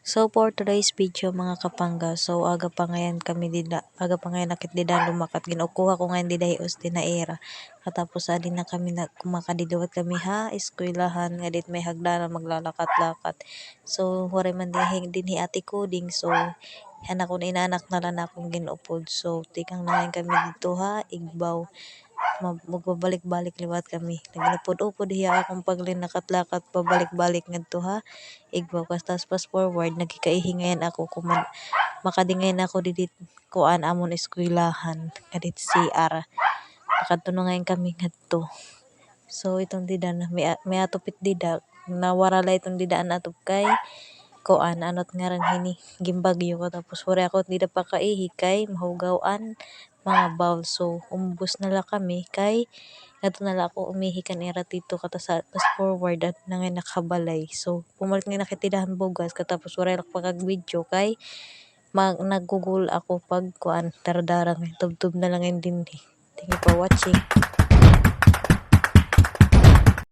So for today's video mga kapangga, so aga pa ngayon nakit dida lumakat ginukuha ko ngayon dida hios tinaera. Katapos adin na kami kumakadiluwat kami ha eskwelahan nga dit may hagdanan maglalakat-lakat. So wala man dinhi ate Kuding, so anak ko inaanak na lang akong ginupod. So tikang na ngayon kami dito ha Igbaw. Magbabalik-balik liwat kami. Naginupod-upod hiya akong paglinakat-lakat pabalik-balik ngadto ha Igbaw. Tapos fast forward nagkikaihingayan ako makadingayan ako didit kuan amon eskwelahan kadit CR. Nakadto na ngayon kami ngadto. So itong dida na may atupit dida nawarala itong didaan atop kay kuan anot ngaran hini gimbagyo ko tapos wala ako dida pa kaihi kay mahugawan mga bowl. So umbos na la kami kay adto na la ako umihi kanira dito fast forward at na nga nakabalay. So pumalit nga nakitidahan bugas katapos wala lang pagag video kay naggugol ako pag kuan dardarang tubtub na lang din. Thank you for watching.